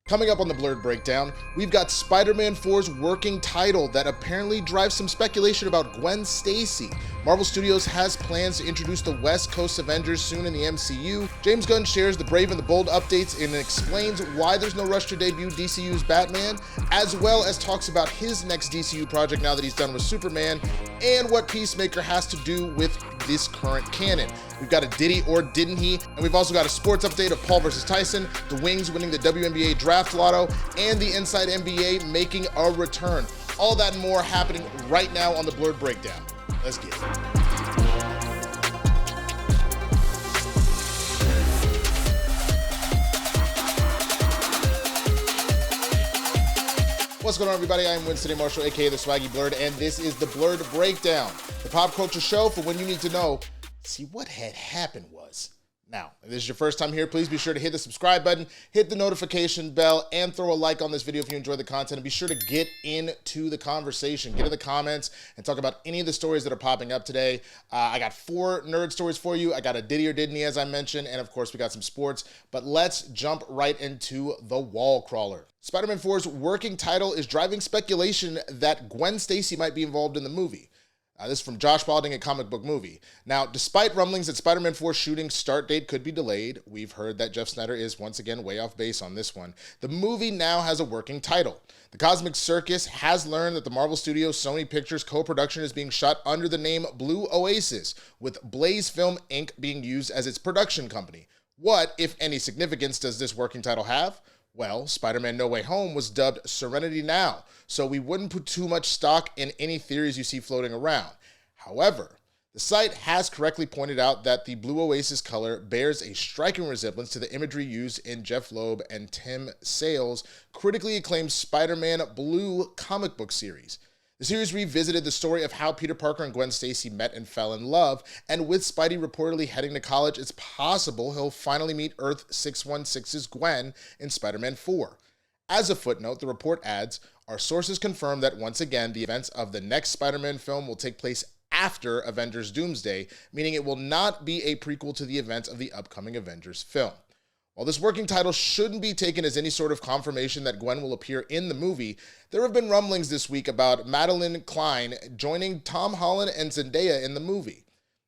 Coming up on the Blerd Breakdown, we've got Spider-Man 4's working title that apparently drives some speculation about Gwen Stacy. Marvel Studios has plans to introduce the West Coast Avengers soon in the MCU. James Gunn shares the Brave and the Bold updates and explains why there's no rush to debut DCU's Batman, as well as talks about his next DCU project now that he's done with Superman, and what Peacemaker has to do with this current canon. We've got a Diddy or didn't he, and we've also got a sports update of Paul versus Tyson, the Wings winning the WNBA draft lotto, and the Inside NBA making a return. All that and more happening right now on the Blerd Breakdown. Let's get it. What's going on, everybody? I'm Winston Marshall, aka the Swaggy Blerd, and this is the Blerd Breakdown, the pop culture show for when you need to know, see what had happened was. Now, if this is your first time here, please be sure to hit the subscribe button, hit the notification bell, and throw a like on this video if you enjoy the content. And be sure to get into the conversation, get in the comments, and talk about any of the stories that are popping up today. I got 4 nerd stories for you. I got a Diddy or didn't he, as I mentioned, and of course, we got some sports. But let's jump right into the wall crawler. Spider-Man 4's working title is driving speculation that Gwen Stacy might be involved in the movie. This is from Josh Balding at Comic Book Movie. Now, despite rumblings that Spider-Man 4's shooting start date could be delayed, we've heard that Jeff Snyder is once again way off base on this one. The movie now has a working title. The Cosmic Circus has learned that the Marvel Studios Sony Pictures co-production is being shot under the name Blue Oasis, with Blaze Film Inc. being used as its production company. What, if any, significance does this working title have? Well, Spider-Man No Way Home was dubbed Serenity Now, so we wouldn't put too much stock in any theories you see floating around. However, the site has correctly pointed out that the Blue Oasis color bears a striking resemblance to the imagery used in Jeff Loeb and Tim Sale's critically acclaimed Spider-Man Blue comic book series. The series revisited the story of how Peter Parker and Gwen Stacy met and fell in love, and with Spidey reportedly heading to college, it's possible he'll finally meet Earth 616's Gwen in Spider-Man 4. As a footnote, the report adds, our sources confirm that once again, the events of the next Spider-Man film will take place after Avengers Doomsday, meaning it will not be a prequel to the events of the upcoming Avengers film. While this working title shouldn't be taken as any sort of confirmation that Gwen will appear in the movie, there have been rumblings this week about Madeline Klein joining Tom Holland and Zendaya in the movie.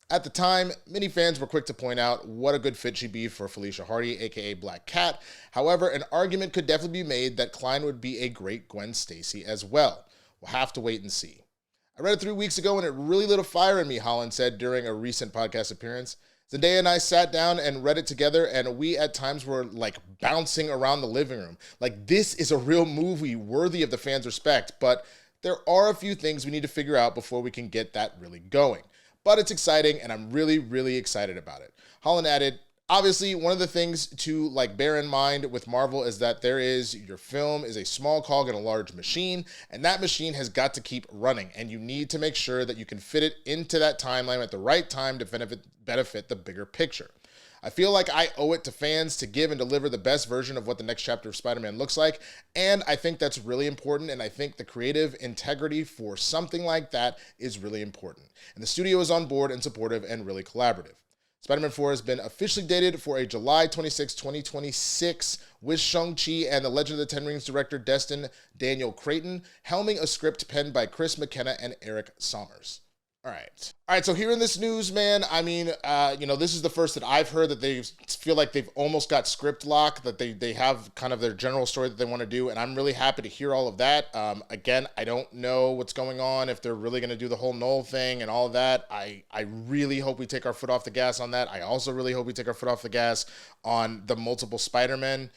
At the time, many fans were quick to point out what a good fit she'd be for Felicia Hardy, aka Black Cat. However, an argument could definitely be made that Klein would be a great Gwen Stacy as well. We'll have to wait and see. I read it 3 weeks ago and it really lit a fire in me, Holland said during a recent podcast appearance. Zendaya and I sat down and read it together, and we at times were like bouncing around the living room. Like, this is a real movie worthy of the fans' respect, but there are a few things we need to figure out before we can get that really going. But it's exciting, and I'm really, really excited about it. Holland added, obviously, one of the things to bear in mind with Marvel is that your film is a small cog in a large machine, and that machine has got to keep running, and you need to make sure that you can fit it into that timeline at the right time to benefit the bigger picture. I feel like I owe it to fans to give and deliver the best version of what the next chapter of Spider-Man looks like, and I think that's really important, and I think the creative integrity for something like that is really important. And the studio is on board and supportive and really collaborative. Spider-Man 4 has been officially dated for a July 26, 2026, with Shang-Chi and the Legend of the Ten Rings director Destin Daniel Cretton helming a script penned by Chris McKenna and Eric Sommers. All right, so here in this news, man, I mean, this is the first that I've heard that they feel like they've almost got script lock, that they have kind of their general story that they want to do, and I'm really happy to hear all of that. Again, I don't know what's going on, if they're really going to do the whole Noel thing and all of that. I really hope we take our foot off the gas on that. I also really hope we take our foot off the gas on the multiple Spider-Men.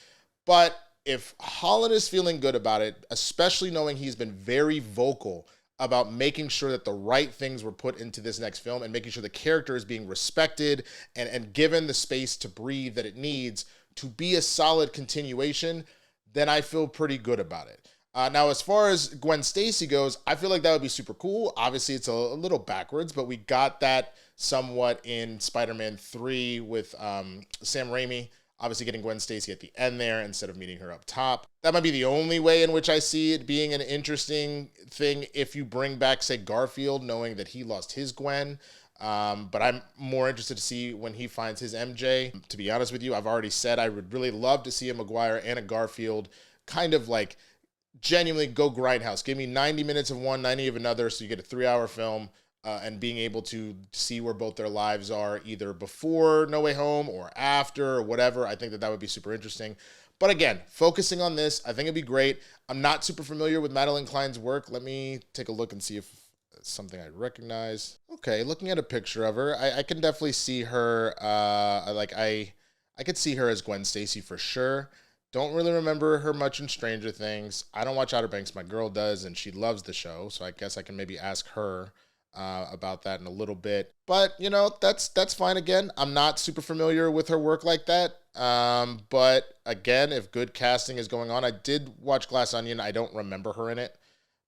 But if Holland is feeling good about it, especially knowing he's been very vocal about making sure that the right things were put into this next film and making sure the character is being respected and given the space to breathe that it needs to be a solid continuation, then I feel pretty good about it. Now, as far as Gwen Stacy goes, I feel like that would be super cool. Obviously, it's a little backwards, but we got that somewhat in Spider-Man 3 with Sam Raimi. Obviously getting Gwen Stacy at the end there instead of meeting her up top. That might be the only way in which I see it being an interesting thing if you bring back, say, Garfield, knowing that he lost his Gwen. But I'm more interested to see when he finds his MJ. To be honest with you, I've already said I would really love to see a Maguire and a Garfield kind of like genuinely go grindhouse. Give me 90 minutes of one, 90 of another, so you get a 3-hour film, and being able to see where both their lives are, either before No Way Home or after or whatever. I think that that would be super interesting. But again, focusing on this, I think it'd be great. I'm not super familiar with Madeline Klein's work. Let me take a look and see if it's something I recognize. Okay, looking at a picture of her, I can definitely see her. I could see her as Gwen Stacy for sure. Don't really remember her much in Stranger Things. I don't watch Outer Banks. My girl does, and she loves the show. So I guess I can maybe ask her about that in a little bit. But, you know, that's fine. Again, I'm not super familiar with her work like that. But again, if good casting is going on, I did watch Glass Onion. I don't remember her in it.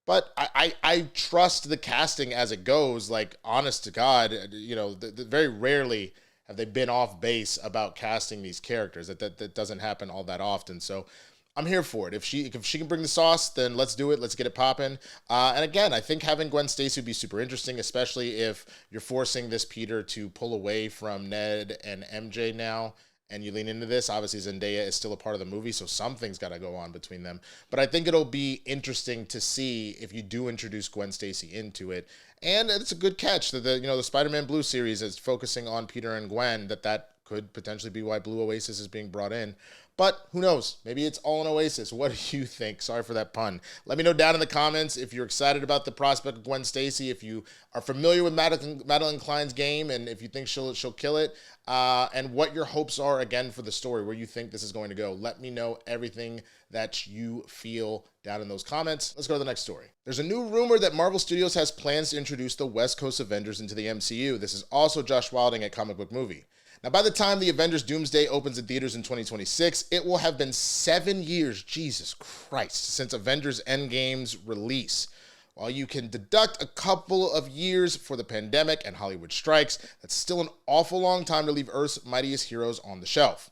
But I trust the casting as it goes. Like, honest to God, you know, very rarely have they been off base about casting these characters. That doesn't happen all that often. So I'm here for it. If she can bring the sauce, then let's do it. Let's get it popping. And again, I think having Gwen Stacy would be super interesting, especially if you're forcing this Peter to pull away from Ned and MJ now, and you lean into this. Obviously, Zendaya is still a part of the movie, so something's got to go on between them. But I think it'll be interesting to see if you do introduce Gwen Stacy into it. And it's a good catch that the Spider-Man Blue series is focusing on Peter and Gwen, that could potentially be why Blue Oasis is being brought in. But who knows? Maybe it's all an Oasis. What do you think? Sorry for that pun. Let me know down in the comments if you're excited about the prospect of Gwen Stacy, if you are familiar with Madeline Klein's game, and if you think she'll kill it, and what your hopes are, again, for the story, where you think this is going to go. Let me know everything that you feel down in those comments. Let's go to the next story. There's a new rumor that Marvel Studios has plans to introduce the West Coast Avengers into the MCU. This is also Josh Wilding at Comic Book Movie. Now, by the time the Avengers Doomsday opens in theaters in 2026, it will have been 7 years, Jesus Christ, since Avengers Endgame's release. While you can deduct a couple of years for the pandemic and Hollywood strikes, that's still an awful long time to leave Earth's mightiest heroes on the shelf.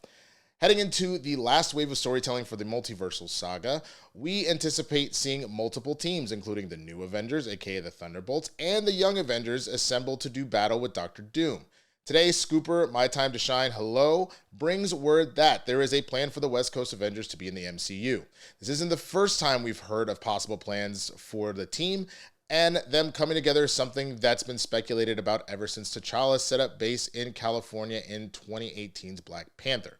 Heading into the last wave of storytelling for the multiversal saga, we anticipate seeing multiple teams, including the New Avengers, aka the Thunderbolts, and the Young Avengers assembled to do battle with Dr. Doom. Today, Scooper, My Time to Shine, hello, brings word that there is a plan for the West Coast Avengers to be in the MCU. This isn't the first time we've heard of possible plans for the team, and them coming together is something that's been speculated about ever since T'Challa set up base in California in 2018's Black Panther.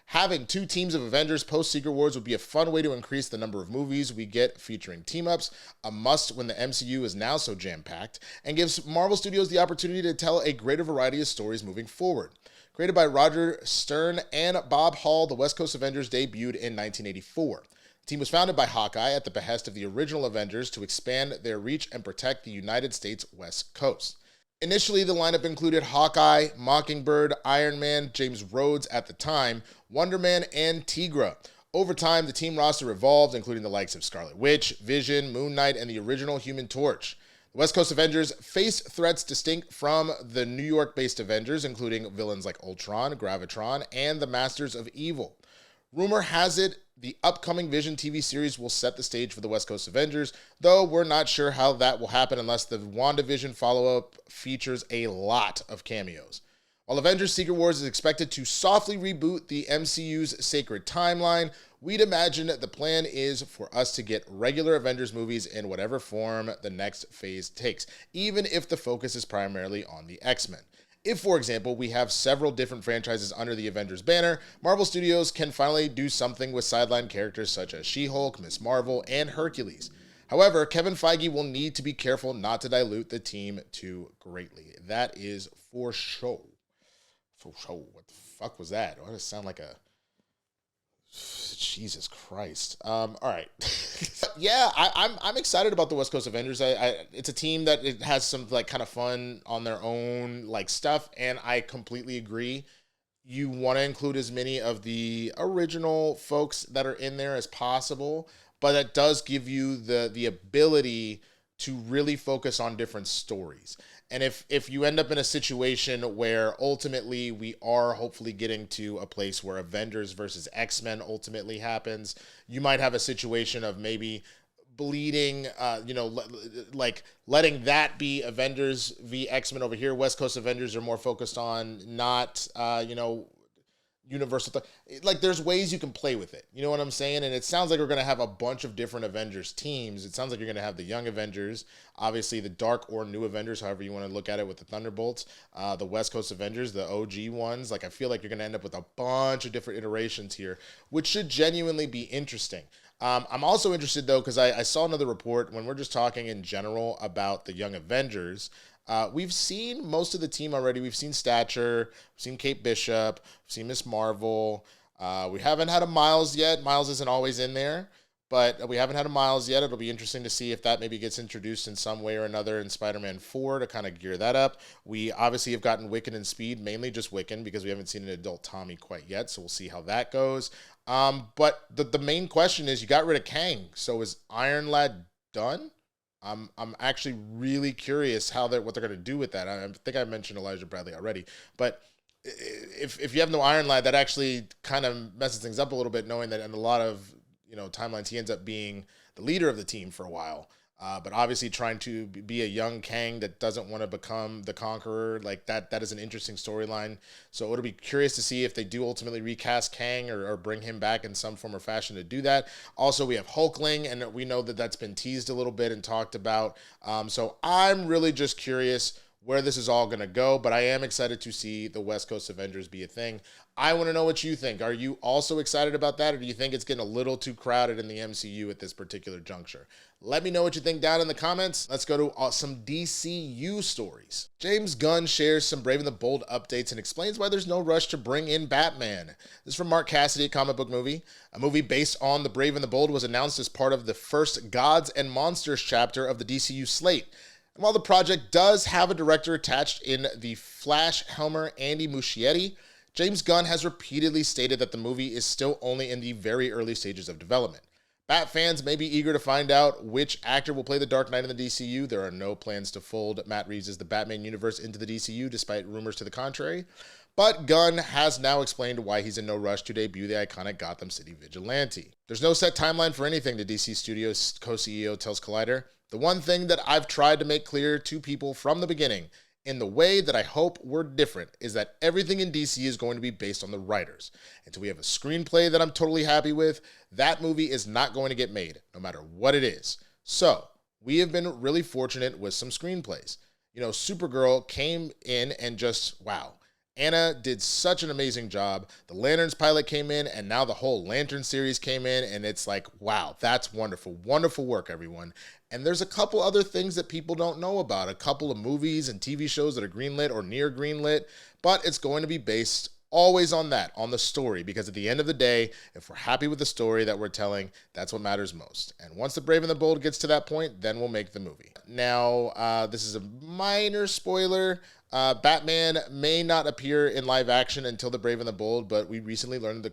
Having two teams of Avengers post-Secret Wars would be a fun way to increase the number of movies we get featuring team-ups, a must when the MCU is now so jam-packed, and gives Marvel Studios the opportunity to tell a greater variety of stories moving forward. Created by Roger Stern and Bob Hall, the West Coast Avengers debuted in 1984. The team was founded by Hawkeye at the behest of the original Avengers to expand their reach and protect the United States West Coast. Initially, the lineup included Hawkeye, Mockingbird, Iron Man, James Rhodes at the time, Wonder Man, and Tigra. Over time, the team roster evolved, including the likes of Scarlet Witch, Vision, Moon Knight, and the original Human Torch. The West Coast Avengers faced threats distinct from the New York-based Avengers, including villains like Ultron, Gravitron, and the Masters of Evil. Rumor has it the upcoming Vision TV series will set the stage for the West Coast Avengers, though we're not sure how that will happen unless the WandaVision follow-up features a lot of cameos. While Avengers Secret Wars is expected to softly reboot the MCU's sacred timeline, we'd imagine the plan is for us to get regular Avengers movies in whatever form the next phase takes, even if the focus is primarily on the X-Men. If, for example, we have several different franchises under the Avengers banner, Marvel Studios can finally do something with sideline characters such as She-Hulk, Ms. Marvel, and Hercules. However, Kevin Feige will need to be careful not to dilute the team too greatly. That is for sure. For sure. What the fuck was that? Why does it sound like a... Jesus Christ. All right. Yeah, I'm excited about the West Coast Avengers. It's a team that it has some like kind of fun on their own like stuff, and I completely agree. You want to include as many of the original folks that are in there as possible, but it does give you the ability to really focus on different stories. And if you end up in a situation where ultimately we are hopefully getting to a place where Avengers versus X-Men ultimately happens, you might have a situation of maybe bleeding, like letting that be Avengers v X-Men over here. West Coast Avengers are more focused on not, universal like there's ways you can play with it, you know what I'm saying? And it sounds like we're going to have a bunch of different Avengers teams. It sounds like you're going to have the young Avengers, obviously the dark or new Avengers, however you want to look at it, with the Thunderbolts, the West Coast Avengers, the OG ones. Like I feel like you're going to end up with a bunch of different iterations here, which should genuinely be interesting. I'm also interested though, because I saw another report when we're just talking in general about the young Avengers. We've seen most of the team already. We've seen Stature, we've seen Kate Bishop, we've seen Miss Marvel. We haven't had a Miles yet. Miles isn't always in there, but we haven't had a Miles yet. It'll be interesting to see if that maybe gets introduced in some way or another in Spider-Man 4 to kind of gear that up. We obviously have gotten Wiccan and Speed, mainly just Wiccan, because we haven't seen an adult Tommy quite yet, so we'll see how that goes. But the main question is, you got rid of Kang, so is Iron Lad done? I'm actually really curious what they're going to do with that. I think I mentioned Elijah Bradley already, but if you have no Iron Lad, that actually kind of messes things up a little bit, knowing that in a lot of timelines he ends up being the leader of the team for a while. But obviously trying to be a young Kang that doesn't want to become the Conqueror, like that is an interesting storyline. So it'll be curious to see if they do ultimately recast Kang or bring him back in some form or fashion to do that. Also, we have Hulkling, and we know that that's been teased a little bit and talked about. So I'm really just curious where this is all going to go, but I am excited to see the West Coast Avengers be a thing. I want to know what you think. Are you also excited about that, or do you think it's getting a little too crowded in the MCU at this particular juncture? Let me know what you think down in the comments. Let's go to some DCU stories. James Gunn shares some Brave and the Bold updates and explains why there's no rush to bring in Batman. This is from Mark Cassidy at Comic Book Movie. A movie based on the Brave and the Bold was announced as part of the first Gods and Monsters chapter of the DCU slate. And while the project does have a director attached in the Flash helmer Andy Muschietti, James Gunn has repeatedly stated that the movie is still only in the very early stages of development. Bat fans may be eager to find out which actor will play the Dark Knight in the DCU. There are no plans to fold Matt Reeves' The Batman universe into the DCU, despite rumors to the contrary. But Gunn has now explained why he's in no rush to debut the iconic Gotham City vigilante. There's no set timeline for anything, the DC Studios co-CEO tells Collider. The one thing that I've tried to make clear to people from the beginning, in the way that I hope we're different, is that everything in DC is going to be based on the writers. Until we have a screenplay that I'm totally happy with, that movie is not going to get made, no matter what it is. So, we have been really fortunate with some screenplays. Supergirl came in and just, wow. Anna did such an amazing job. The Lanterns pilot came in, and now the whole Lantern series came in, and it's like, wow, that's wonderful. Wonderful work, everyone. And there's a couple other things that people don't know about, a couple of movies and TV shows that are greenlit or near greenlit, but it's going to be based always on that, on the story, because at the end of the day, if we're happy with the story that we're telling, that's what matters most. And once the Brave and the Bold gets to that point, then we'll make the movie. Now, this is a minor spoiler. Batman may not appear in live action until the Brave and the Bold, but we recently learned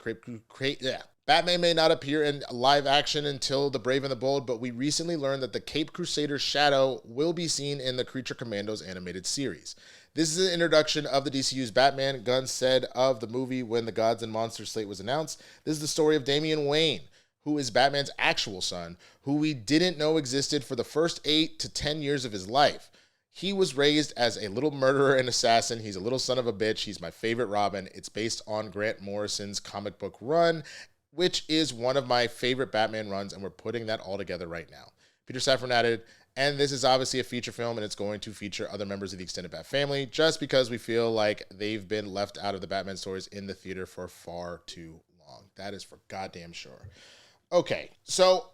Batman may not appear in live action until the Brave and the Bold, but we recently learned that the Cape Crusader's shadow will be seen in the Creature Commandos animated series. This is an introduction of the DCU's Batman, Gunn said of the movie when the Gods and Monsters slate was announced. This is the story of Damian Wayne, who is Batman's actual son, who we didn't know existed for the first 8 to 10 years of his life. He was raised as a little murderer and assassin. He's a little son of a bitch. He's my favorite Robin. It's based on Grant Morrison's comic book run, which is one of my favorite Batman runs, and we're putting that all together right now. Peter Safran added, and this is obviously a feature film, and it's going to feature other members of the extended Bat family, just because we feel like they've been left out of the Batman stories in the theater for far too long. That is for goddamn sure. Okay, so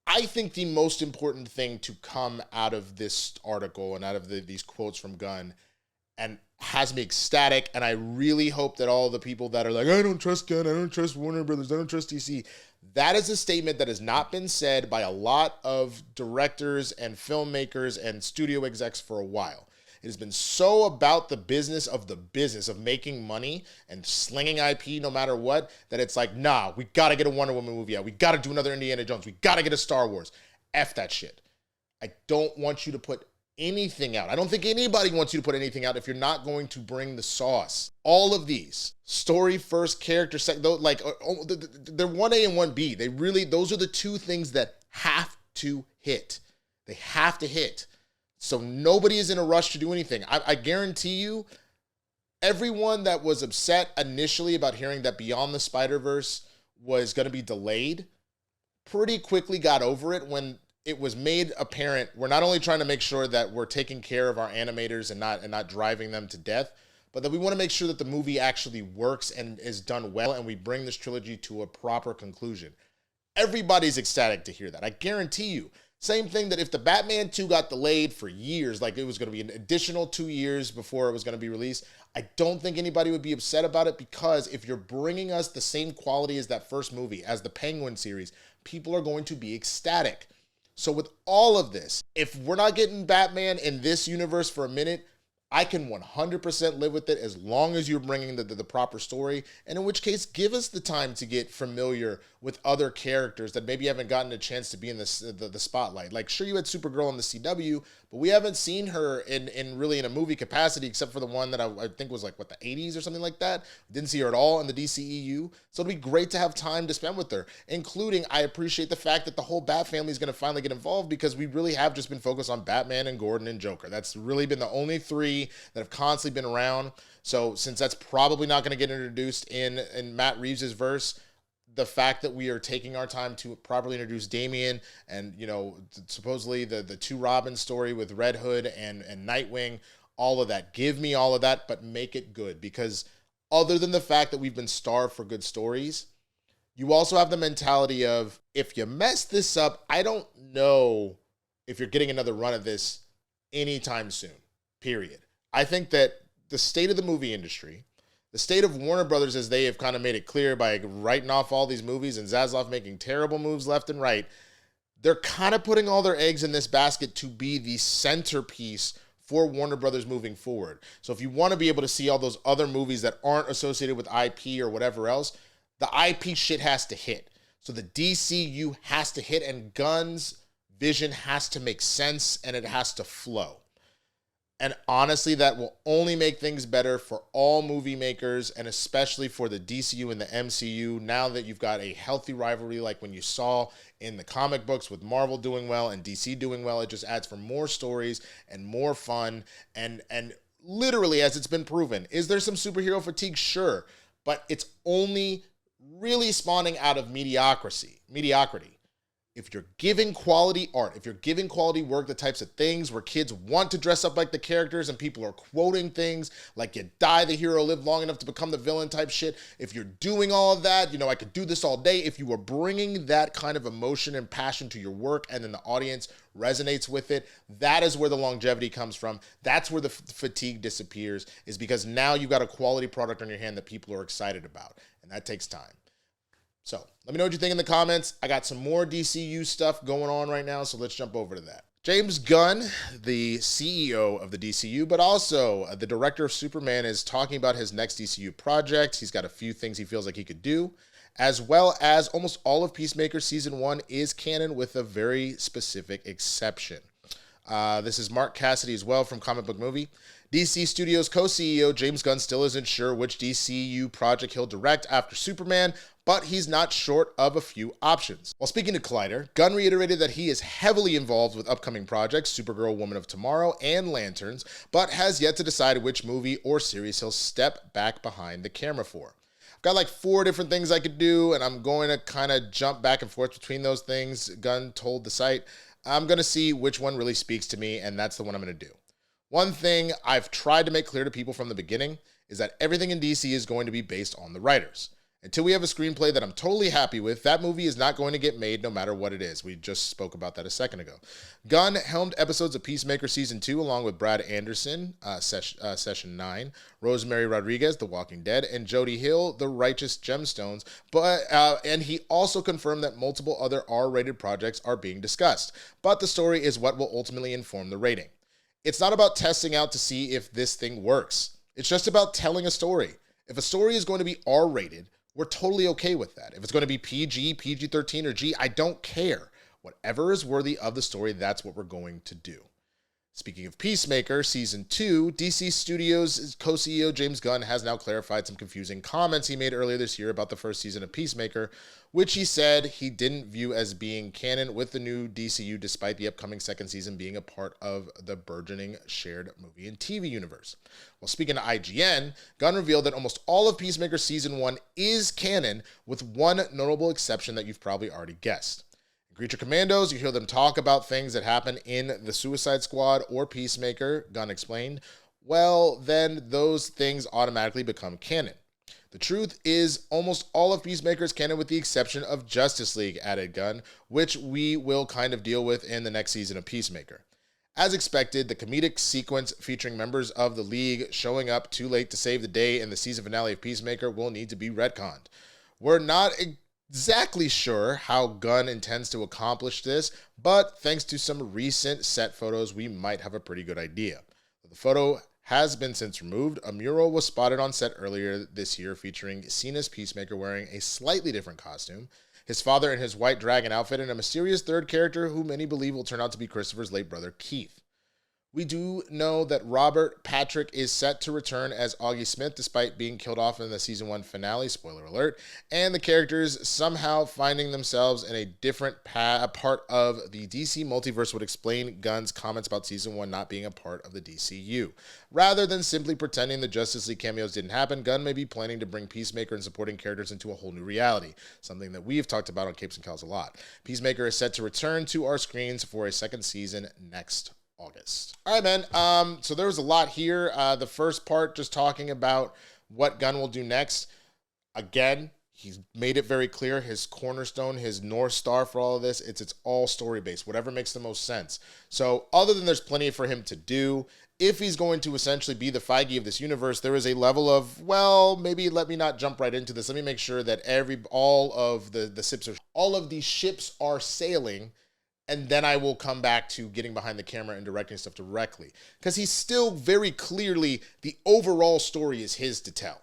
I think the most important thing to come out of this article and out of these quotes from Gunn, and has me ecstatic, and I really hope that all the people that are like, I don't trust Gunn, I don't trust Warner Brothers, I don't trust DC, that is a statement that has not been said by a lot of directors and filmmakers and studio execs for a while. It has been so about the business of making money and slinging IP no matter what, that it's like, nah, we gotta get a Wonder Woman movie out. We gotta do another Indiana Jones. We gotta get a Star Wars. F that shit. I don't want you to put anything out. I don't think anybody wants you to put anything out if you're not going to bring the sauce. All of these, story first, character second, like they're 1A and 1B. They really, those are the two things that have to hit. They have to hit. So nobody is in a rush to do anything. I guarantee you, Everyone that was upset initially about hearing that Beyond the Spider-Verse was going to be delayed pretty quickly got over it when it was made apparent we're not only trying to make sure that we're taking care of our animators and not driving them to death, but that we want to make sure that the movie actually works and is done well, and we bring this trilogy to a proper conclusion. Everybody's ecstatic to hear that. I guarantee you. Same thing that if the Batman 2 got delayed for years, like it was going to be an additional 2 years before it was going to be released, I don't think anybody would be upset about it, because if you're bringing us the same quality as that first movie, as the Penguin series, people are going to be ecstatic. So with all of this, if we're not getting Batman in this universe for a minute, I can 100% live with it as long as you're bringing the proper story, and in which case, give us the time to get familiar with other characters that maybe haven't gotten a chance to be in the spotlight. Like, sure, you had Supergirl in the CW, but we haven't seen her in really in a movie capacity, except for the one that I think was like, what, the 80s or something like that? Didn't see her at all in the DCEU. So it'll be great to have time to spend with her, including, I appreciate the fact that the whole Bat family is going to finally get involved, because we really have just been focused on Batman and Gordon and Joker. That's really been the only three that have constantly been around. So since that's probably not going to get introduced in Matt Reeves' verse, the fact that we are taking our time to properly introduce Damian and, you know, supposedly the two Robin story with Red Hood and Nightwing, all of that. Give me all of that, but make it good, because other than the fact that we've been starved for good stories, you also have the mentality of, if you mess this up, I don't know if you're getting another run of this anytime soon, period. I think that the state of the movie industry, the state of Warner Brothers, as they have kind of made it clear by writing off all these movies and Zaslav making terrible moves left and right, they're kind of putting all their eggs in this basket to be the centerpiece for Warner Brothers moving forward. So if you want to be able to see all those other movies that aren't associated with IP or whatever else, the IP shit has to hit. So the DCU has to hit, and Gunn's vision has to make sense, and it has to flow. And honestly, that will only make things better for all movie makers, and especially for the DCU and the MCU, now that you've got a healthy rivalry like when you saw in the comic books with Marvel doing well and DC doing well. It just adds for more stories and more fun. And literally, as it's been proven, is there some superhero fatigue? Sure. But it's only really spawning out of mediocrity. If you're giving quality art, if you're giving quality work, the types of things where kids want to dress up like the characters and people are quoting things like you die the hero, live long enough to become the villain type shit. If you're doing all of that, you know, I could do this all day. If you are bringing that kind of emotion and passion to your work and then the audience resonates with it, that is where the longevity comes from. That's where the fatigue disappears, is because now you've got a quality product on your hand that people are excited about, and that takes time. So let me know what you think in the comments. I got some more DCU stuff going on right now, so let's jump over to that. James Gunn, the CEO of the DCU, but also the director of Superman, is talking about his next DCU project. He's got a few things he feels like he could do, as well as almost all of Peacemaker Season 1 is canon with a very specific exception. This is Mark Cassidy as well from Comic Book Movie. DC Studios co-CEO James Gunn still isn't sure which DCU project he'll direct after Superman, but he's not short of a few options. While speaking to Collider, Gunn reiterated that he is heavily involved with upcoming projects, Supergirl, Woman of Tomorrow, and Lanterns, but has yet to decide which movie or series he'll step back behind the camera for. I've got like 4 different things I could do, and I'm going to kind of jump back and forth between those things, Gunn told the site. I'm going to see which one really speaks to me, and that's the one I'm going to do. One thing I've tried to make clear to people from the beginning is that everything in DC is going to be based on the writers. Until we have a screenplay that I'm totally happy with, that movie is not going to get made no matter what it is. We just spoke about that a second ago. Gunn helmed episodes of Peacemaker Season 2 along with Brad Anderson, Session 9, Rosemary Rodriguez, The Walking Dead, and Jody Hill, The Righteous Gemstones. And he also confirmed that multiple other R-rated projects are being discussed. But the story is what will ultimately inform the rating. It's not about testing out to see if this thing works. It's just about telling a story. If a story is going to be R-rated, we're totally okay with that. If it's going to be PG, PG-13, or G, I don't care. Whatever is worthy of the story, that's what we're going to do. Speaking of Peacemaker, Season 2, DC Studios' co-CEO James Gunn has now clarified some confusing comments he made earlier this year about the first season of Peacemaker, which he said he didn't view as being canon with the new DCU despite the upcoming second season being a part of the burgeoning shared movie and TV universe. Well, speaking to IGN, Gunn revealed that almost all of Peacemaker Season 1 is canon, with one notable exception that you've probably already guessed. Creature Commandos, you hear them talk about things that happen in the Suicide Squad or Peacemaker, Gunn explained. Well, then those things automatically become canon. The truth is, almost all of Peacemaker is canon with the exception of Justice League, added Gunn, which we will kind of deal with in the next season of Peacemaker. As expected, the comedic sequence featuring members of the League showing up too late to save the day in the season finale of Peacemaker will need to be retconned. We're not exactly sure how Gunn intends to accomplish this, but thanks to some recent set photos, we might have a pretty good idea. The photo has been since removed. A mural was spotted on set earlier this year featuring Cena's Peacemaker wearing a slightly different costume, his father in his white dragon outfit, and a mysterious third character who many believe will turn out to be Christopher's late brother, Keith. We do know that Robert Patrick is set to return as Augie Smith despite being killed off in the season 1 finale, spoiler alert, and the characters somehow finding themselves in a different part of the DC multiverse would explain Gunn's comments about season 1 not being a part of the DCU. Rather than simply pretending the Justice League cameos didn't happen, Gunn may be planning to bring Peacemaker and supporting characters into a whole new reality, something that we've talked about on Capes and Cows a lot. Peacemaker is set to return to our screens for a second season next August. All right, man. So there was a lot here. The first part just talking about what Gunn will do next. Again, he's made it very clear. His cornerstone, his North Star for all of this, it's all story-based, whatever makes the most sense. So other than there's plenty for him to do, if he's going to essentially be the Feige of this universe, there is a level of, well, maybe let me not jump right into this. Let me make sure that all of the ships are sailing, and then I will come back to getting behind the camera and directing stuff directly. Because he's still very clearly, the overall story is his to tell.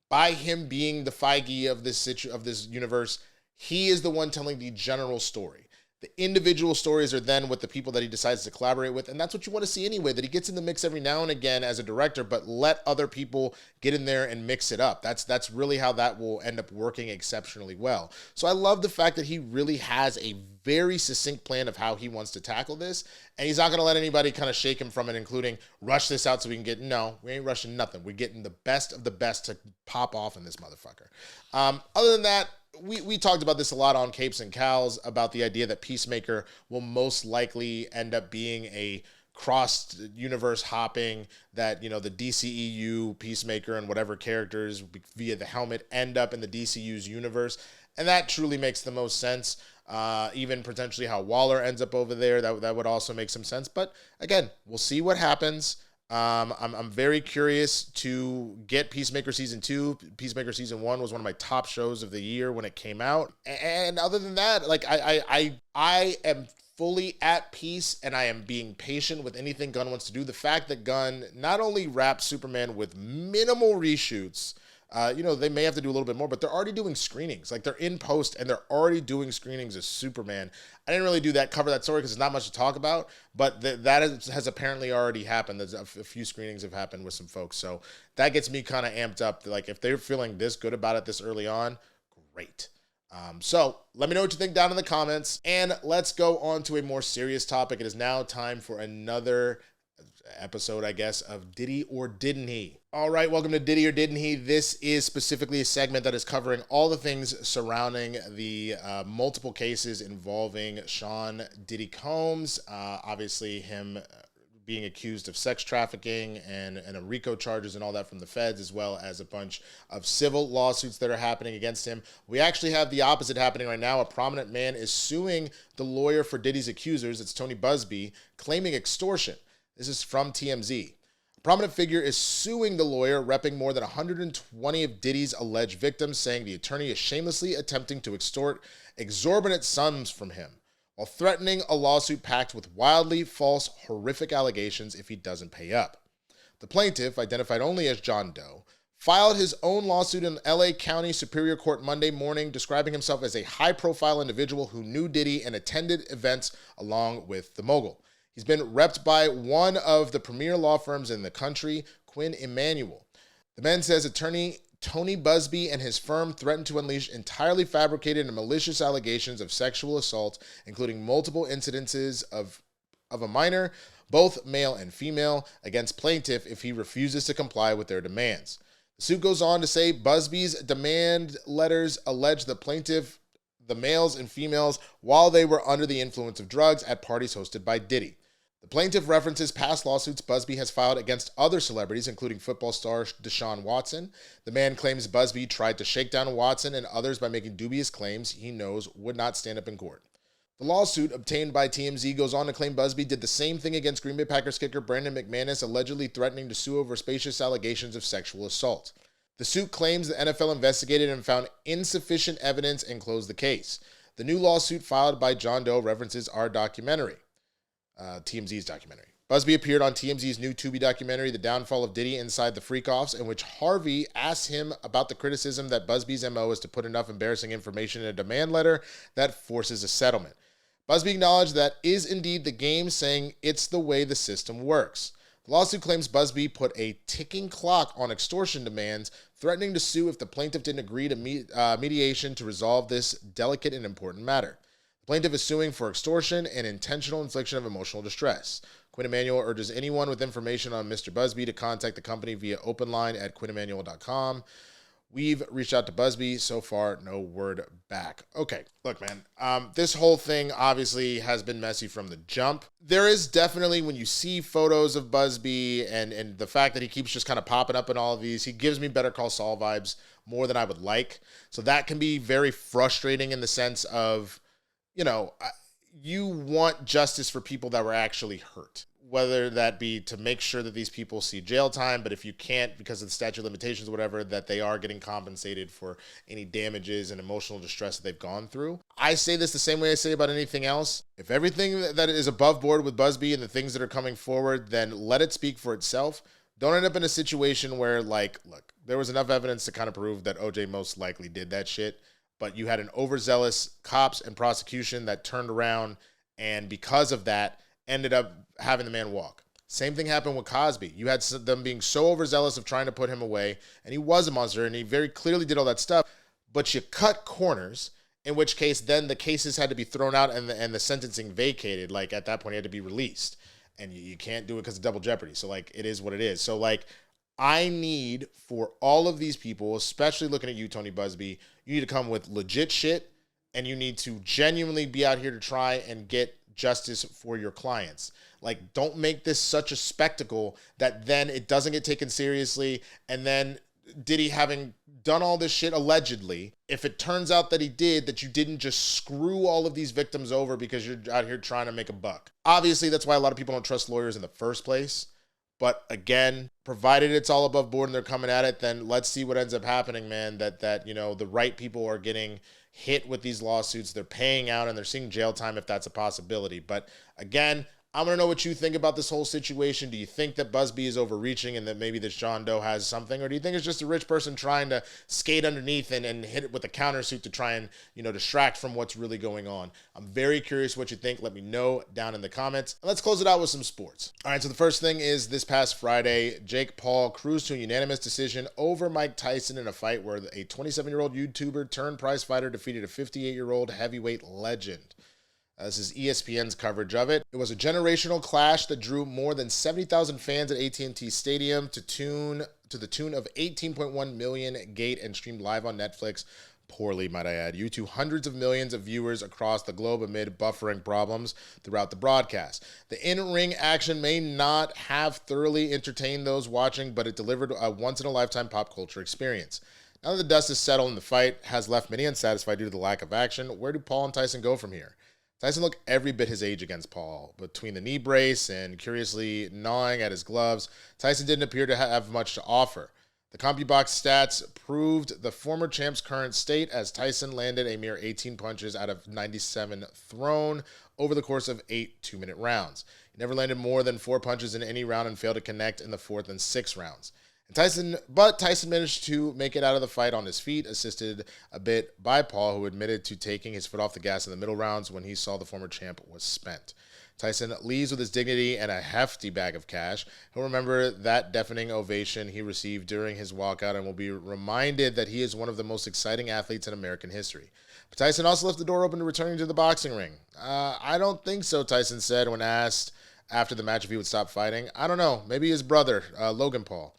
By him being the Feige of this universe, he is the one telling the general story. The individual stories are then with the people that he decides to collaborate with, and that's what you want to see anyway, that he gets in the mix every now and again as a director, but let other people get in there and mix it up. That's really how that will end up working exceptionally well. So I love the fact that he really has a very succinct plan of how he wants to tackle this, and he's not going to let anybody kind of shake him from it, including rush this out so we can get, no, we ain't rushing nothing. We're getting the best of the best to pop off in this motherfucker. Other than that, we talked about this a lot on Capes and Cows about the idea that Peacemaker will most likely end up being a cross-universe hopping, that, you know, the DCEU, Peacemaker, and whatever characters via the helmet end up in the DCU's universe. And that truly makes the most sense. Even potentially how Waller ends up over there, that would also make some sense. But again, we'll see what happens. I'm very curious to get Peacemaker Season 2. Peacemaker Season 1 was one of my top shows of the year when it came out. And other than that, like I am fully at peace, and I am being patient with anything Gunn wants to do. The fact that Gunn not only wrapped Superman with minimal reshoots, they may have to do a little bit more, but they're already doing screenings. Like, they're in post and they're already doing screenings of Superman. I didn't really cover that story because there's not much to talk about, but that has apparently already happened. There's a few screenings have happened with some folks. So that gets me kind of amped up. Like, if they're feeling this good about it this early on, great. So let me know what you think down in the comments, and let's go on to a more serious topic. It is now time for another episode, I guess, of Diddy or Didn't He? All right, welcome to Diddy or Didn't He? This is specifically a segment that is covering all the things surrounding the multiple cases involving Sean Diddy Combs. Obviously, him being accused of sex trafficking and a RICO charges and all that from the feds, as well as a bunch of civil lawsuits that are happening against him. We actually have the opposite happening right now. A prominent man is suing the lawyer for Diddy's accusers, it's Tony Busby, claiming extortion. This is from TMZ. A prominent figure is suing the lawyer, repping more than 120 of Diddy's alleged victims, saying the attorney is shamelessly attempting to extort exorbitant sums from him, while threatening a lawsuit packed with wildly false, horrific allegations if he doesn't pay up. The plaintiff, identified only as John Doe, filed his own lawsuit in LA County Superior Court Monday morning, describing himself as a high-profile individual who knew Diddy and attended events along with the mogul. He's been repped by one of the premier law firms in the country, Quinn Emanuel. The man says attorney Tony Busby and his firm threatened to unleash entirely fabricated and malicious allegations of sexual assault, including multiple incidences of a minor, both male and female, against plaintiff if he refuses to comply with their demands. The suit goes on to say Busby's demand letters allege the plaintiff, the males and females, while they were under the influence of drugs at parties hosted by Diddy. The plaintiff references past lawsuits Busby has filed against other celebrities, including football star Deshaun Watson. The man claims Busby tried to shake down Watson and others by making dubious claims he knows would not stand up in court. The lawsuit obtained by TMZ goes on to claim Busby did the same thing against Green Bay Packers kicker Brandon McManus, allegedly threatening to sue over spacious allegations of sexual assault. The suit claims the NFL investigated and found insufficient evidence and closed the case. The new lawsuit filed by John Doe references our documentary, TMZ's documentary. Busby appeared on TMZ's new Tubi documentary, The Downfall of Diddy Inside the Freakoffs, in which Harvey asks him about the criticism that Busby's MO is to put enough embarrassing information in a demand letter that forces a settlement. Busby acknowledged that is indeed the game, saying it's the way the system works. The lawsuit claims Busby put a ticking clock on extortion demands, threatening to sue if the plaintiff didn't agree to mediation to resolve this delicate and important matter. The plaintiff is suing for extortion and intentional infliction of emotional distress. Quinn Emanuel urges anyone with information on Mr. Busby to contact the company via open line at quinnemanuel.com. We've reached out to Busby. So far, no word back. Okay, look, man, this whole thing obviously has been messy from the jump. There is definitely, when you see photos of Busby and the fact that he keeps just kind of popping up in all of these, he gives me Better Call Saul vibes more than I would like. So that can be very frustrating in the sense of, you know, you want justice for people that were actually hurt, whether that be to make sure that these people see jail time, but if you can't because of the statute of limitations or whatever, that they are getting compensated for any damages and emotional distress that they've gone through. I say this the same way I say about anything else. If everything that is above board with Busby and the things that are coming forward, then let it speak for itself. Don't end up in a situation where, like, look, there was enough evidence to kind of prove that OJ most likely did that shit, but you had an overzealous cops and prosecution that turned around and because of that ended up having the man walk. Same thing happened with Cosby. You had them being so overzealous of trying to put him away, and he was a monster, and he very clearly did all that stuff, but you cut corners, in which case then the cases had to be thrown out and the sentencing vacated. Like, at that point, he had to be released, and you can't do it because of double jeopardy. So, like, it is what it is. So, like, I need for all of these people, especially looking at you, Tony Busby, you need to come with legit shit, and you need to genuinely be out here to try and get justice for your clients. Like, don't make this such a spectacle that then it doesn't get taken seriously, and then Diddy having done all this shit allegedly, if it turns out that he did, that you didn't just screw all of these victims over because you're out here trying to make a buck. Obviously, that's why a lot of people don't trust lawyers in the first place. But again, provided it's all above board and they're coming at it, then let's see what ends up happening, man. That you know, the right people are getting hit with these lawsuits. They're paying out and they're seeing jail time if that's a possibility. But again, I want to know what you think about this whole situation. Do you think that Busby is overreaching and that maybe this John Doe has something? Or do you think it's just a rich person trying to skate underneath and hit it with a countersuit to try and, you know, distract from what's really going on? I'm very curious what you think. Let me know down in the comments. And let's close it out with some sports. All right, so the first thing is this past Friday, Jake Paul cruised to a unanimous decision over Mike Tyson in a fight where a 27-year-old YouTuber turned prize fighter defeated a 58-year-old heavyweight legend. This is ESPN's coverage of it. It was a generational clash that drew more than 70,000 fans at AT&T Stadium to the tune of 18.1 million gate and streamed live on Netflix. Poorly, might I add, you to hundreds of millions of viewers across the globe amid buffering problems throughout the broadcast. The in-ring action may not have thoroughly entertained those watching, but it delivered a once-in-a-lifetime pop culture experience. Now that the dust is settled and the fight has left many unsatisfied due to the lack of action, where do Paul and Tyson go from here? Tyson looked every bit his age against Paul. Between the knee brace and curiously gnawing at his gloves, Tyson didn't appear to have much to offer. The CompuBox stats proved the former champ's current state as Tyson landed a mere 18 punches out of 97 thrown over the course of 8 two-minute rounds. He never landed more than 4 punches in any round and failed to connect in the fourth and sixth rounds. But Tyson managed to make it out of the fight on his feet, assisted a bit by Paul, who admitted to taking his foot off the gas in the middle rounds when he saw the former champ was spent. Tyson leaves with his dignity and a hefty bag of cash. He'll remember that deafening ovation he received during his walkout and will be reminded that he is one of the most exciting athletes in American history. But Tyson also left the door open to returning to the boxing ring. I don't think so, Tyson said when asked after the match if he would stop fighting. I don't know. Maybe his brother, Logan Paul.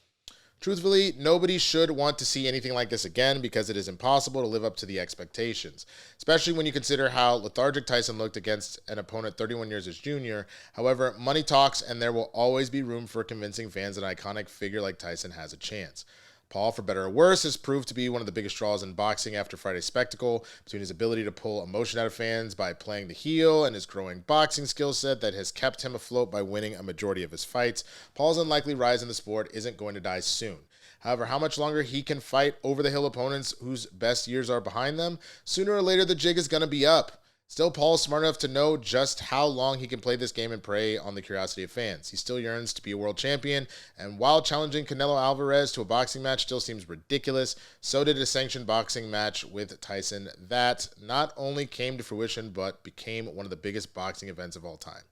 Truthfully, nobody should want to see anything like this again because it is impossible to live up to the expectations, especially when you consider how lethargic Tyson looked against an opponent 31 years his junior. However, money talks, and there will always be room for convincing fans that an iconic figure like Tyson has a chance. Paul, for better or worse, has proved to be one of the biggest draws in boxing after Friday's spectacle, between his ability to pull emotion out of fans by playing the heel and his growing boxing skill set that has kept him afloat by winning a majority of his fights. Paul's unlikely rise in the sport isn't going to die soon. However, how much longer he can fight over-the-hill opponents whose best years are behind them, sooner or later the jig is going to be up. Still, Paul's smart enough to know just how long he can play this game and prey on the curiosity of fans. He still yearns to be a world champion, and while challenging Canelo Alvarez to a boxing match still seems ridiculous, so did a sanctioned boxing match with Tyson that not only came to fruition, but became one of the biggest boxing events of all time.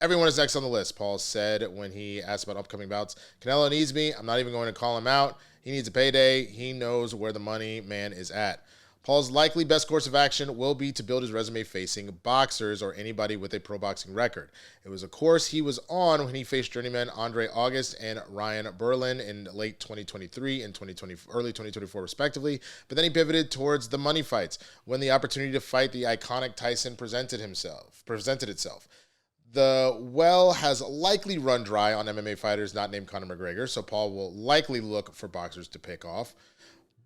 Everyone is next on the list, Paul said when he asked about upcoming bouts. Canelo needs me. I'm not even going to call him out. He needs a payday. He knows where the money man is at. Paul's likely best course of action will be to build his resume facing boxers or anybody with a pro boxing record. It was a course he was on when he faced journeymen Andre August and Ryan Berlin in late 2023 and early 2024 respectively, but then he pivoted towards the money fights when the opportunity to fight the iconic Tyson presented itself. The well has likely run dry on MMA fighters not named Conor McGregor, so Paul will likely look for boxers to pick off,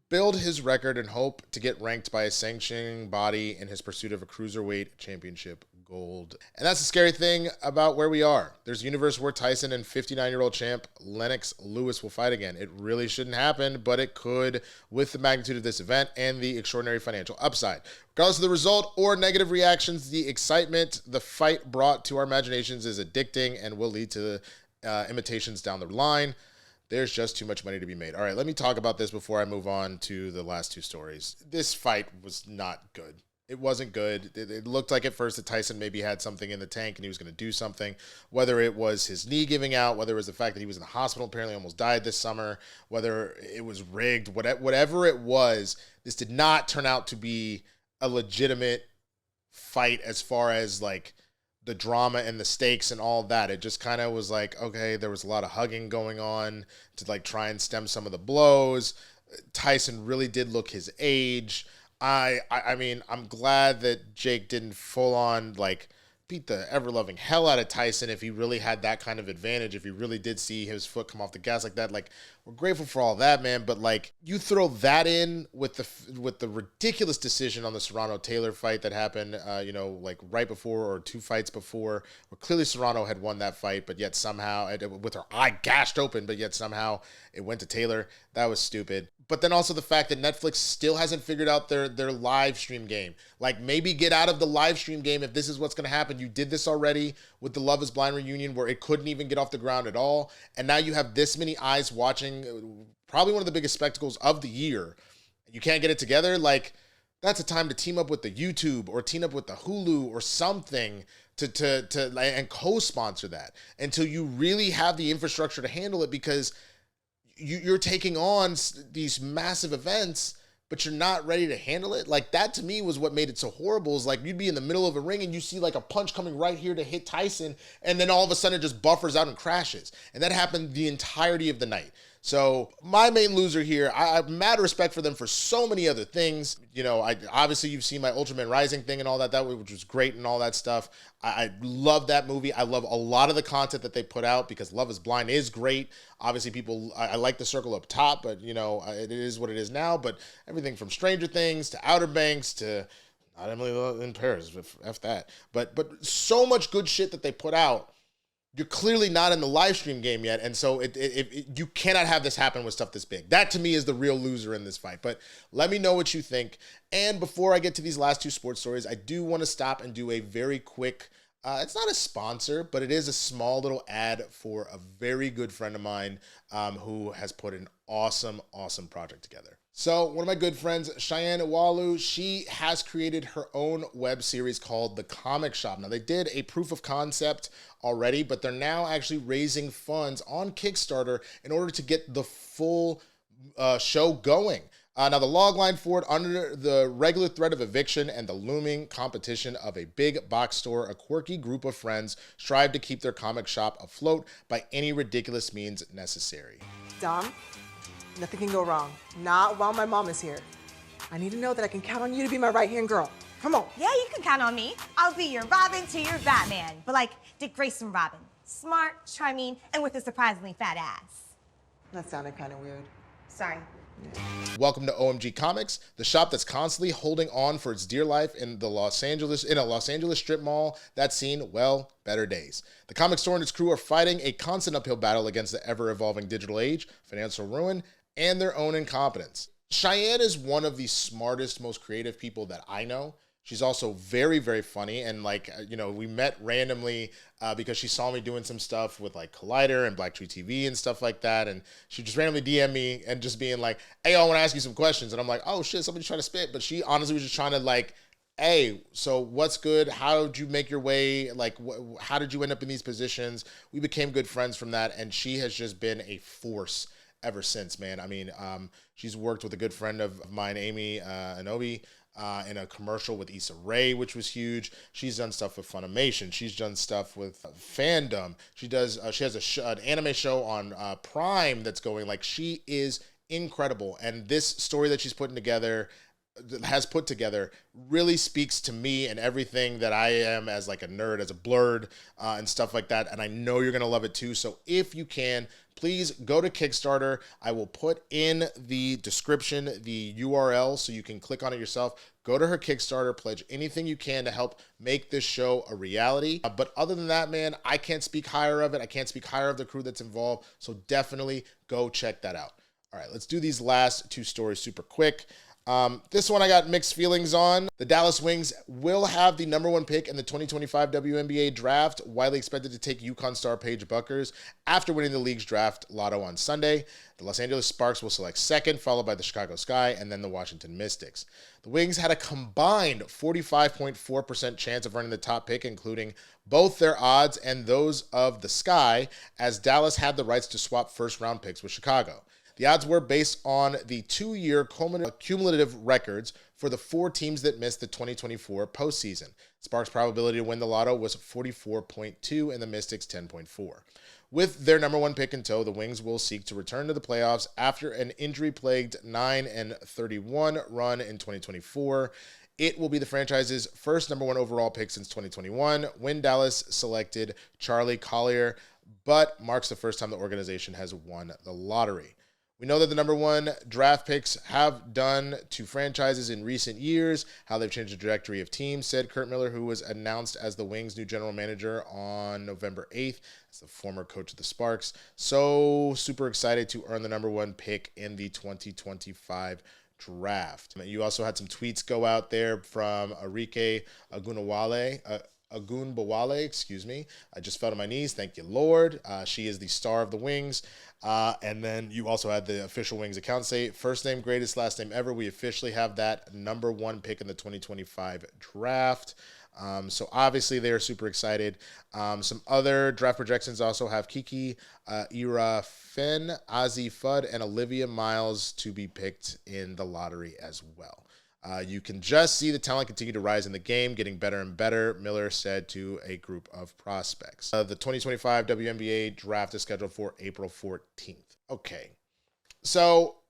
build his record, and hope to get ranked by a sanctioning body in his pursuit of a cruiserweight championship gold. And that's the scary thing about where we are. There's a universe where Tyson and 59-year-old champ Lennox Lewis will fight again. It really shouldn't happen, but it could with the magnitude of this event and the extraordinary financial upside. Regardless of the result or negative reactions, the excitement the fight brought to our imaginations is addicting and will lead to imitations down the line. There's just too much money to be made. All right, let me talk about this before I move on to the last two stories. This fight was not good. It wasn't good. It looked like at first that Tyson maybe had something in the tank and he was going to do something, whether it was his knee giving out, whether it was the fact that he was in the hospital, apparently almost died this summer, whether it was rigged, whatever it was, this did not turn out to be a legitimate fight as far as like the drama and the stakes and all that. It just kind of was like, okay, there was a lot of hugging going on to like try and stem some of the blows. Tyson really did look his age. I mean, I'm glad that Jake didn't full on like beat the ever-loving hell out of Tyson if he really had that kind of advantage, if he really did see his foot come off the gas like that. Like, we're grateful for all that, man, but like you throw that in with the ridiculous decision on the Serrano-Taylor fight that happened, like right before or two fights before, where clearly Serrano had won that fight, but yet somehow, with her eye gashed open, but yet somehow it went to Taylor. That was stupid. But then also the fact that Netflix still hasn't figured out their live stream game. Like, maybe get out of the live stream game if this is what's going to happen. You did this already with the Love is Blind reunion where it couldn't even get off the ground at all. And now you have this many eyes watching probably one of the biggest spectacles of the year. You can't get it together. Like, that's a time to team up with the YouTube or team up with the Hulu or something to and co-sponsor that until you really have the infrastructure to handle it, because you're taking on these massive events, but you're not ready to handle it. Like, that to me was what made it so horrible, is like you'd be in the middle of a ring and you see like a punch coming right here to hit Tyson, and then all of a sudden it just buffers out and crashes. And that happened the entirety of the night. So my main loser here, I have mad respect for them for so many other things. You know, obviously you've seen my Ultraman Rising thing and all that which was great and all that stuff. I love that movie. I love a lot of the content that they put out because Love is Blind is great. Obviously I like the circle up top, but you know, it is what it is now. But everything from Stranger Things to Outer Banks to not Emily in Paris, F that. But so much good shit that they put out. You're clearly not in the live stream game yet, and so you cannot have this happen with stuff this big. That, to me, is the real loser in this fight. But let me know what you think. And before I get to these last two sports stories, I do want to stop and do a very quick It's not a sponsor, but it is a small little ad for a very good friend of mine who has put an awesome, awesome project together. So one of my good friends, Cheyenne Iwalu, she has created her own web series called The Comic Shop. Now, they did a proof of concept already, but they're now actually raising funds on Kickstarter in order to get the full show going. Now, the logline for it: under the regular threat of eviction and the looming competition of a big box store, a quirky group of friends strive to keep their comic shop afloat by any ridiculous means necessary. Dom, nothing can go wrong. Not while my mom is here. I need to know that I can count on you to be my right-hand girl. Come on. Yeah, you can count on me. I'll be your Robin to your Batman, but like Dick Grayson Robin. Smart, charming, and with a surprisingly fat ass. That sounded kind of weird. Sorry. Welcome to OMG Comics, the shop that's constantly holding on for its dear life in a Los Angeles strip mall that's seen, well, better days. The comic store and its crew are fighting a constant uphill battle against the ever-evolving digital age, financial ruin, and their own incompetence. Cheyenne is one of the smartest, most creative people that I know. She's also very, very funny. And we met randomly because she saw me doing some stuff with like Collider and Black Tree TV and stuff like that. And she just randomly DM'd me and just being like, hey, I want to ask you some questions. And I'm like, oh shit, somebody's trying to spit. But she honestly was just trying to like, hey, so what's good? How did you make your way? Like, how did you end up in these positions? We became good friends from that. And she has just been a force ever since, man. I mean, she's worked with a good friend of mine, Amy Anobi, in a commercial with Issa Rae, which was huge. She's done stuff with Funimation. She's done stuff with Fandom. She has an anime show on Prime that's going. Like, she is incredible. And this story that she's put together really speaks to me and everything that I am as like a nerd, as a blerd, and stuff like that. And I know you're going to love it too. So if you can, please go to Kickstarter. I will put in the description the URL so you can click on it yourself. Go to her Kickstarter, pledge anything you can to help make this show a reality. But other than that, man, I can't speak higher of it. I can't speak higher of the crew that's involved. So definitely go check that out. All right, let's do these last two stories super quick. This one I got mixed feelings on. The Dallas Wings will have the #1 pick in the 2025 WNBA draft, widely expected to take UConn star Paige Buckers after winning the league's draft lotto on Sunday. The Los Angeles Sparks will select second, followed by the Chicago Sky and then the Washington Mystics. The Wings had a combined 45.4% chance of earning the top pick, including both their odds and those of the Sky, as Dallas had the rights to swap first-round picks with Chicago. The odds were based on the 2-year cumulative records for the 4 teams that missed the 2024 postseason. Sparks' probability to win the lotto was 44.2 and the Mystics 10.4. With their #1 pick in tow, the Wings will seek to return to the playoffs after an injury-plagued 9-31 run in 2024. It will be the franchise's first #1 overall pick since 2021, when Dallas selected Charlie Collier, but marks the first time the organization has won the lottery. We know that the #1 draft picks have done to franchises in recent years, how they've changed the trajectory of teams, said Kurt Miller, who was announced as the Wings' new general manager on November 8th, as the former coach of the Sparks. So super excited to earn the #1 pick in the 2025 draft. You also had some tweets go out there from Arike Agunbawale, excuse me. I just fell to my knees. Thank you, Lord. She is the star of the Wings. And then you also had the official Wings account say, first name, greatest, last name ever. We officially have that #1 pick in the 2025 draft. So obviously they are super excited. Some other draft projections also have Kiki Irafen, Ozzy Fudd, and Olivia Miles to be picked in the lottery as well. You can just see the talent continue to rise in the game, getting better and better, Miller said to a group of prospects. The 2025 WNBA draft is scheduled for April 14th. Okay, so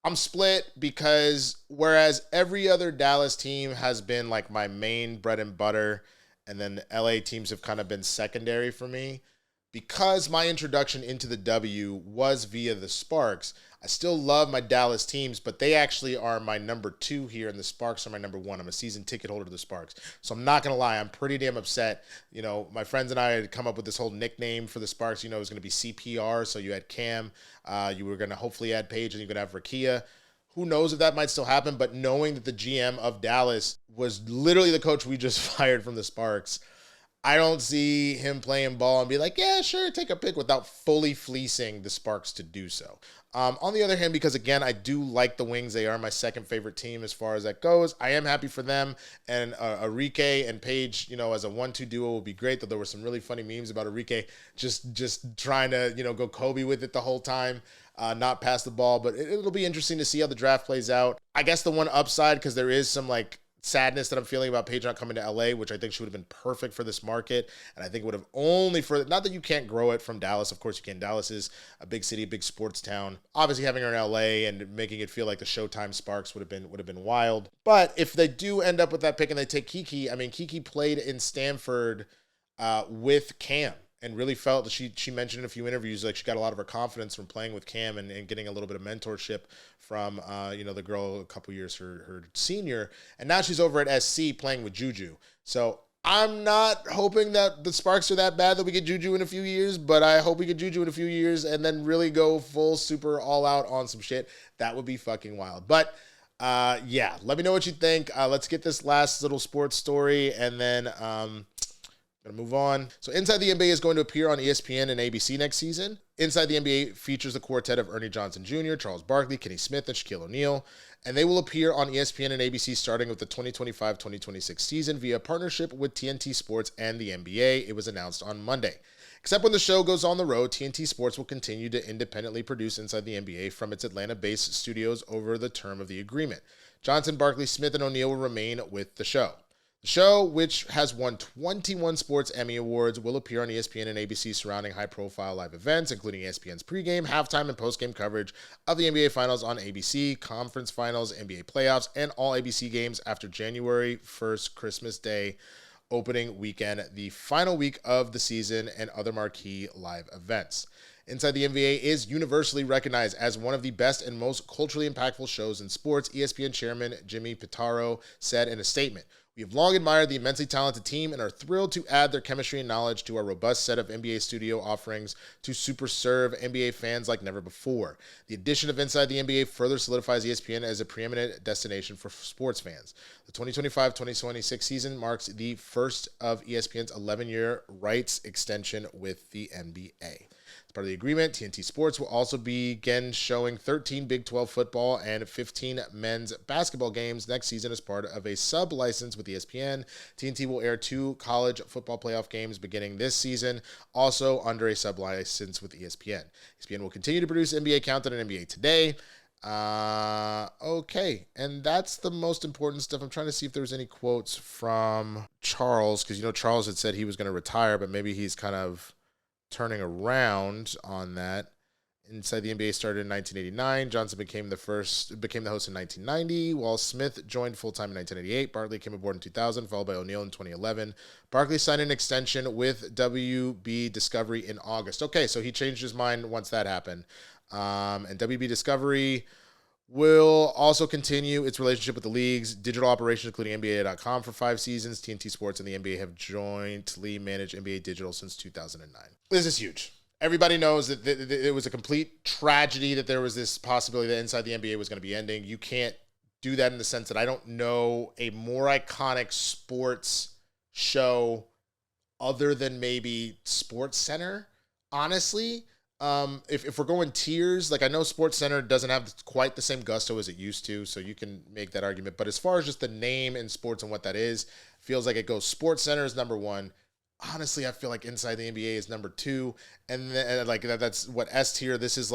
I'm split because whereas every other Dallas team has been like my main bread and butter, and then the LA teams have kind of been secondary for me, because my introduction into the W was via the Sparks, I still love my Dallas teams, but they actually are my #2 here, and the Sparks are my #1. I'm a season ticket holder to the Sparks. So I'm not going to lie, I'm pretty damn upset. You know, my friends and I had come up with this whole nickname for the Sparks. You know, it was going to be CPR, so you had Cam. You were going to hopefully add Paige, and you're going to have Rakia. Who knows if that might still happen, but knowing that the GM of Dallas was literally the coach we just fired from the Sparks, I don't see him playing ball and be like, yeah, sure, take a pick without fully fleecing the Sparks to do so. On the other hand, because again, I do like the Wings. They are my second favorite team as far as that goes. I am happy for them. And Arike and Paige, as a 1-2 duo will be great. Though there were some really funny memes about Arike just trying to, go Kobe with it the whole time, not pass the ball. But it'll be interesting to see how the draft plays out. I guess the one upside, because there is some sadness that I'm feeling about Paige not coming to LA, which I think she would have been perfect for this market. And I think would have only not that you can't grow it from Dallas. Of course you can. Dallas is a big city, a big sports town. Obviously having her in LA and making it feel like the Showtime Sparks would have been wild. But if they do end up with that pick and they take Kiki, Kiki played in Stanford with Cam. And really felt that she mentioned in a few interviews, she got a lot of her confidence from playing with Cam and getting a little bit of mentorship from, the girl a couple years her senior. And now she's over at SC playing with Juju. So I'm not hoping that the Sparks are that bad that we get Juju in a few years, but I hope we get Juju in a few years and then really go full super all out on some shit. That would be fucking wild. But yeah, let me know what you think. Let's get this last little sports story and then gonna move on. So Inside the NBA is going to appear on ESPN and ABC next season. Inside the NBA features the quartet of Ernie Johnson Jr., Charles Barkley, Kenny Smith, and Shaquille O'Neal, and they will appear on ESPN and ABC starting with the 2025-2026 season via partnership with TNT Sports and the NBA. It was announced on Monday. Except when the show goes on the road, TNT Sports will continue to independently produce Inside the NBA from its Atlanta-based studios over the term of the agreement. Johnson, Barkley, Smith, and O'Neal will remain with the show. The show, which has won 21 Sports Emmy Awards, will appear on ESPN and ABC surrounding high-profile live events, including ESPN's pregame, halftime, and postgame coverage of the NBA Finals on ABC, conference finals, NBA playoffs, and all ABC games after January 1st, Christmas Day, opening weekend, the final week of the season, and other marquee live events. Inside the NBA is universally recognized as one of the best and most culturally impactful shows in sports, ESPN chairman Jimmy Pitaro said in a statement. We have long admired the immensely talented team and are thrilled to add their chemistry and knowledge to our robust set of NBA studio offerings to super serve NBA fans like never before. The addition of Inside the NBA further solidifies ESPN as a preeminent destination for sports fans. The 2025-2026 season marks the first of ESPN's 11-year rights extension with the NBA. As part of the agreement, TNT Sports will also begin showing 13 Big 12 football and 15 men's basketball games next season as part of a sub-license with ESPN. TNT will air 2 college football playoff games beginning this season, also under a sub-license with ESPN. ESPN will continue to produce NBA Countdown and NBA Today. Okay, and that's the most important stuff. I'm trying to see if there was any quotes from Charles, because Charles had said he was going to retire, but maybe he's kind of turning around on that. Inside the NBA started in 1989. Johnson became the host in 1990, while Smith joined full-time in 1988. Barkley came aboard in 2000, followed by O'Neal in 2011. Barkley signed an extension with WB Discovery in August. Okay, so he changed his mind once that happened. And WB Discovery will also continue its relationship with the league's digital operations, including NBA.com for 5 seasons. TNT Sports and the NBA have jointly managed NBA Digital since 2009. This is huge. Everybody knows that it was a complete tragedy that there was this possibility that Inside the NBA was going to be ending. You can't do that in the sense that I don't know a more iconic sports show other than maybe Sports Center, honestly. If we're going tiers, I know Sports Center doesn't have quite the same gusto as it used to, so you can make that argument. But as far as just the name in sports and what that is, feels like it goes Sports Center is number 1. Honestly, I feel like Inside the NBA is number 2, and then, that's what S tier. This is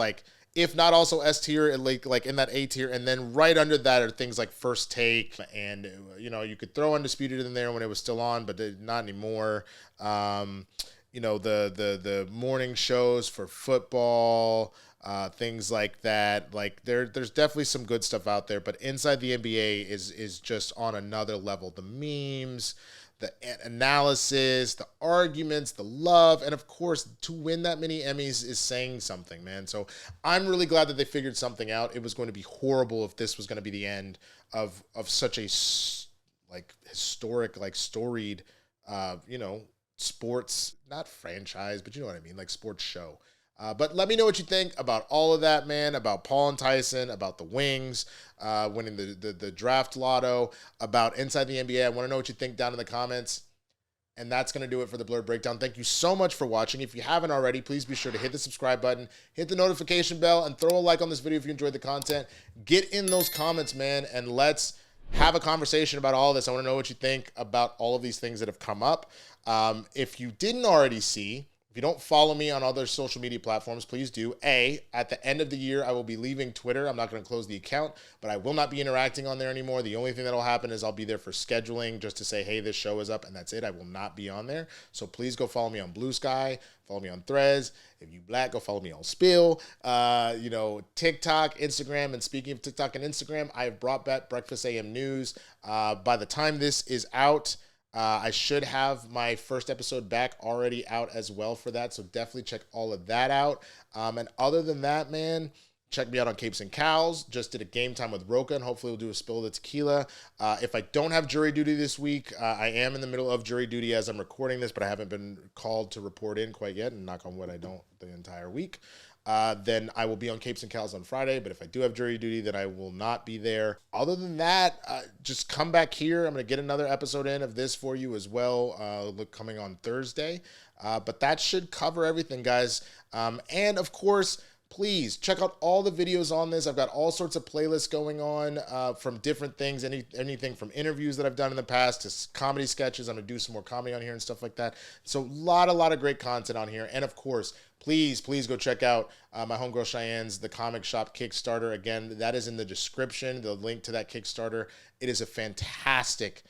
if not also S tier, like in that A tier, and then right under that are things like First Take, and you could throw Undisputed in there when it was still on, but not anymore. The morning shows for football, things like that. There's definitely some good stuff out there, but Inside the NBA is just on another level. The memes, the analysis, the arguments, the love, and of course, to win that many Emmys is saying something, man. So I'm really glad that they figured something out. It was going to be horrible if this was going to be the end of such a historic, storied, sports, not franchise, but you know what I mean, sports show. But let me know what you think about all of that, man, about Paul and Tyson, about the Wings winning the draft lotto, about Inside the NBA. I want to know what you think down in the comments. And that's going to do it for the Blerd Breakdown. Thank you so much for watching. If you haven't already, please be sure to hit the subscribe button, hit the notification bell, and throw a like on this video if you enjoyed the content. Get in those comments, man, and let's have a conversation about all this. I want to know what you think about all of these things that have come up. If you didn't already see, if you don't follow me on other social media platforms, please do. At the end of the year, I will be leaving Twitter. I'm not going to close the account, but I will not be interacting on there anymore. The only thing that will happen is I'll be there for scheduling, just to say, hey, this show is up, and that's it. I will not be on there. So please go follow me on Blue Sky, follow me on Threads. If you black, go follow me on Spill, TikTok, Instagram. And speaking of TikTok and Instagram, I have brought back Breakfast AM News. By the time this is out, I should have my first episode back already out as well for that, so definitely check all of that out. And other than that, man, check me out on Capes and Cows. Just did a game time with Roca, and hopefully we'll do a spill of the tequila. If I don't have jury duty this week, I am in the middle of jury duty as I'm recording this, but I haven't been called to report in quite yet, and knock on wood, I don't the entire week. Then I will be on Capes and Cows on Friday, but if I do have jury duty, then I will not be there. Other than that, just come back here. I'm going to get another episode in of this for you as well, coming on Thursday. But that should cover everything, guys. And of course, please check out all the videos on this. I've got all sorts of playlists going on from different things, anything from interviews that I've done in the past to comedy sketches. I'm going to do some more comedy on here and stuff like that. So a lot of great content on here. And of course, please go check out my homegirl Cheyenne's The Comic Shop Kickstarter. Again, that is in the description, the link to that Kickstarter. It is a fantastic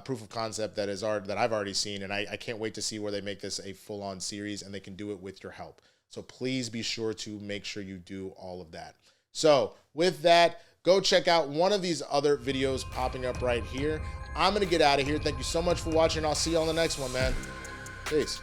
proof of concept that I've already seen, and I can't wait to see where they make this a full-on series, and they can do it with your help. So please be sure to make sure you do all of that. So with that, go check out one of these other videos popping up right here. I'm going to get out of here. Thank you so much for watching. I'll see you on the next one, man. Peace.